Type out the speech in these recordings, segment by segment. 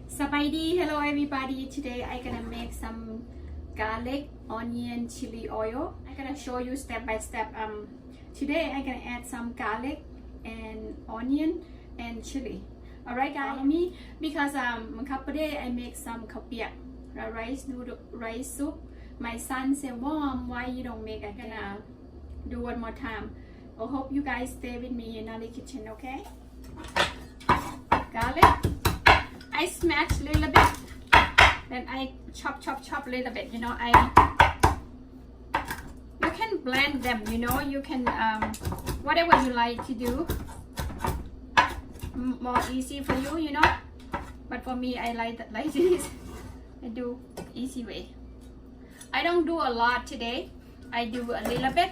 Sabadi, hello everybody. Today I'm gonna make some garlic, onion, chili oil. I'm gonna show you step by step. Today I'm gonna add some garlic and onion and chili. Alright guys, follow me because today I make some kapiak, rice soup. My son said, Mom, why you don't make? I'm gonna do one more time. I hope you guys stay with me in Naly kitchen, okay? Garlic. I smash a little bit, then I chop a little bit. You can blend them. You can whatever you like to do. More easy for you, But for me, I like this. I do easy way. I don't do a lot today. I do a little bit.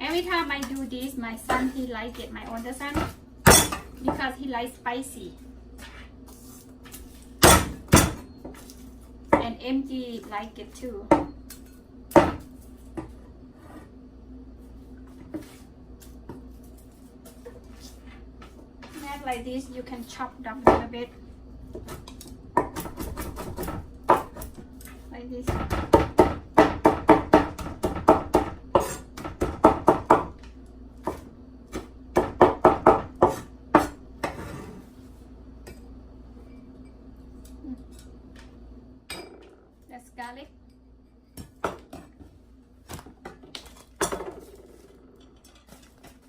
Every time I do this, my son, he likes it, my older son, because he likes spicy. And MG like it too. Make like this, you can chop it up a little bit. Like this. That's garlic.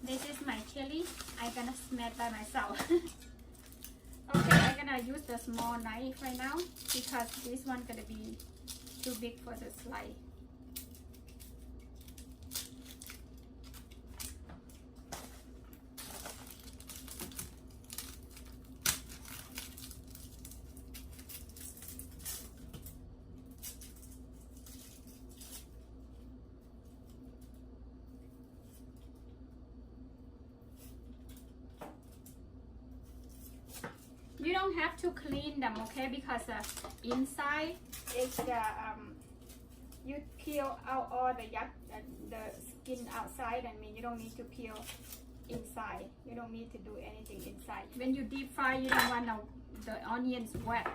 This is my chili. I'm gonna smash by myself. Okay, I'm gonna use the small knife right now because this one gonna be too big for the slice. You don't have to clean them, okay? Because inside is the you peel out all the skin outside. I mean, you don't need to peel inside. You don't need to do anything inside. When you deep fry, you don't want the onions wet.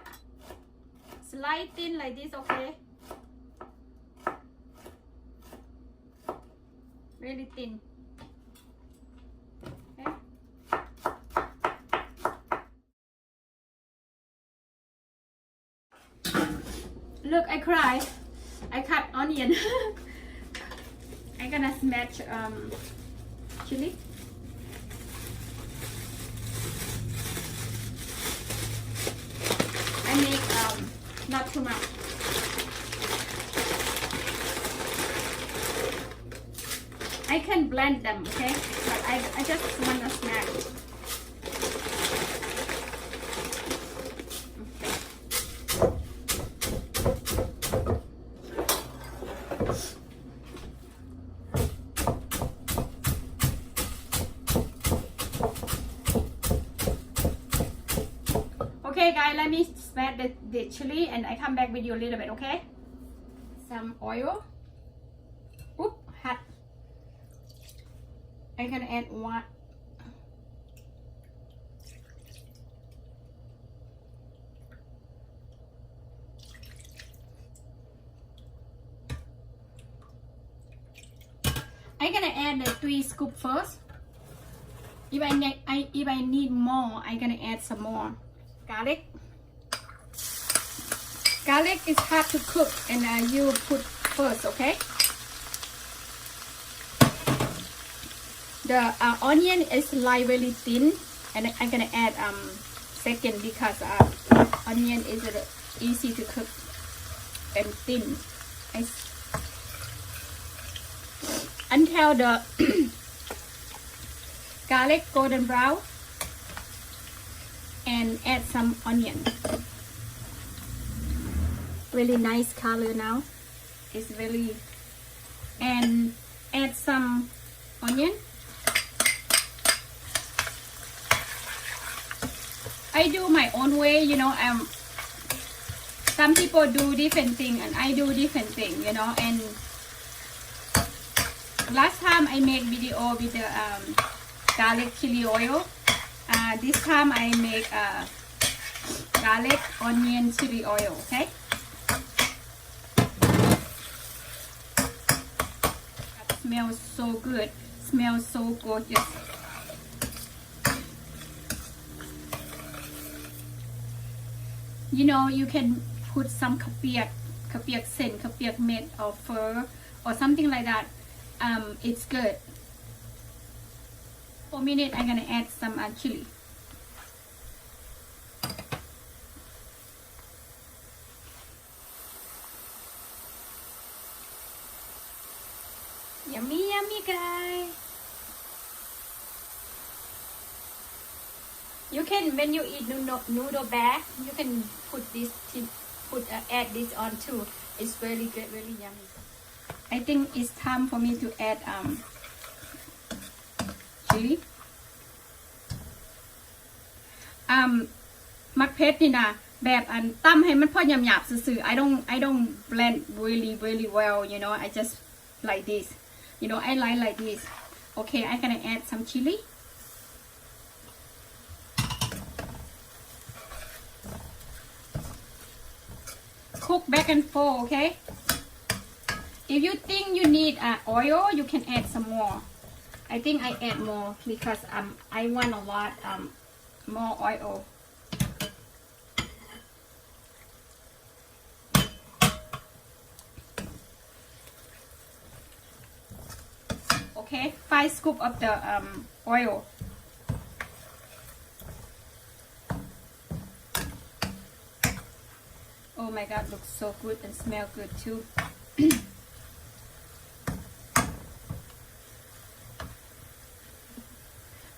Slice thin like this, okay? Really thin. Okay. Look, I cried. I cut onion. I'm gonna smash chili. I make not too much. I can blend them, okay? But I just wanna smash. Okay guys, let me spread the chili and I come back with you a little bit, okay? Some oil. Oop, hot. I'm gonna add one. I'm gonna add the 3 scoops first. If I need more, I'm gonna add some more. Garlic. Garlic is hard to cook, and you put first, okay? The onion is like really thin, and I'm gonna add second because onion is easy to cook and thin. Until the garlic golden brown. And add some onion. Really nice color now. It's really, and add some onion. I do my own way, you know. Some people do different thing and I do different thing, you know. And last time I made video with the garlic chili oil. This time I make garlic onion chili oil. Okay. That smells so good. Smells so gorgeous. You know, you can put some kapiak sen, kapiak med or fur or something like that. It's good. For a minute, I'm gonna add some chili. Yummy, yummy, guys. You can, when you eat noodle bag, you can put this, add this on too. It's really good, really yummy. I think it's time for me to add chili. มักเผ็ดนี่นะแบบอันตั้มให้มันพอหยาบๆซื่อๆ I don't blend really well, you know. I just like this, you know. I like this. Okay, I'm gonna add some chili. Cook back and forth, okay? If you think you need oil, you can add some more. I think I add more because I want a lot more oil. Okay, 5 scoop of the oil. Oh my god, looks so good and smell good too.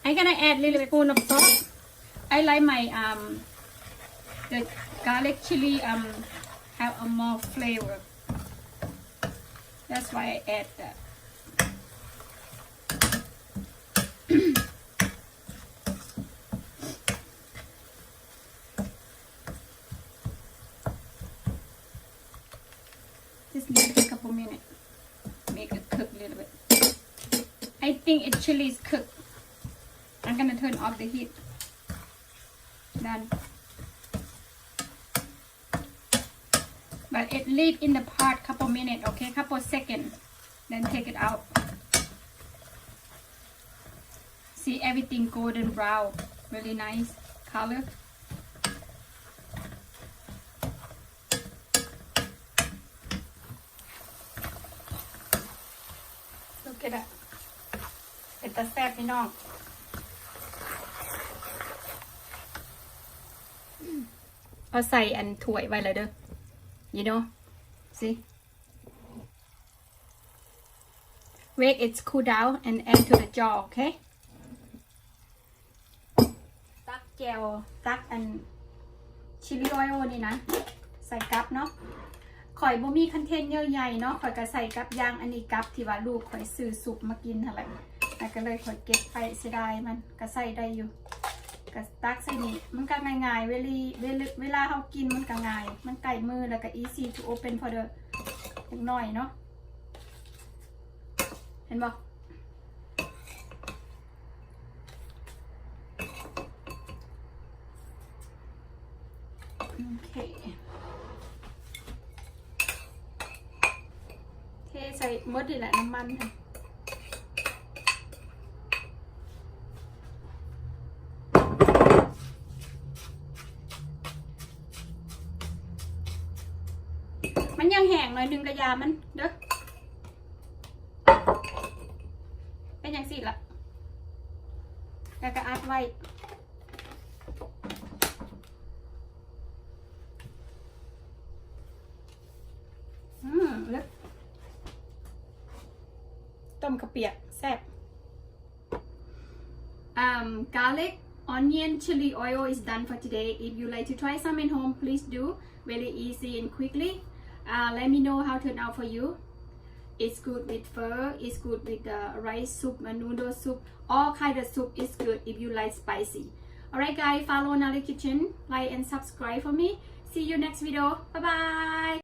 I'm gonna add little spoon of salt. I like my the garlic chili have a more flavor. That's why I add that. Just need a couple minutes. Make it cook a little bit. I think its chili is cooked. I'm gonna turn off the heat. Done. But it leave in the pot couple minutes, okay, couple seconds. Then take it out. See everything golden brown, really nice color. Look at that. It's aแซ่บพี่น้อง เอาใส่อันถ้วยไว้เลยเด้อ you know see wait it's cool down and add to the jar okay ตักแจวตักอันชิลลี่ออยล์นี่นะใส่กั๊บเนาะข่อยบ่มีคอนเทนเนอร์ใหญ่เนาะข่อยก็ใส่กั๊บย่างอันนี้กั๊บที่ว่าลูกข่อยซื้อซุปมากินหั่นแหละแล้วก็เลยข่อยเก็บไปเสียดายมันก็ใส่ได้อยู่ก็ตักใส่นี่มันก็ง่ายๆเวลาเฮากินมันก็ง่ายมันใกล้มือแล้วก็ easy to open for the เล็กน้อยเนาะเห็นบ่โอเคเทใส่หมดนี่แหละน้ำมันค่ะมันยังแห้งหน่อยนึงกระยามันเด้อเป็นอย่างสิล่ะแล้วก็อัดไว้ลึกต้มกระเปียกแซ่บgarlic onion chili oil is done for today. If you like to try some at home, please do. Very easy and quickly. Let me know how it turned out for you. It's good with pho, it's good with rice soup and noodle soup. All kind of soup is good if you like spicy. Alright guys, follow Naly Kitchen, like and subscribe for me. See you next video. Bye bye.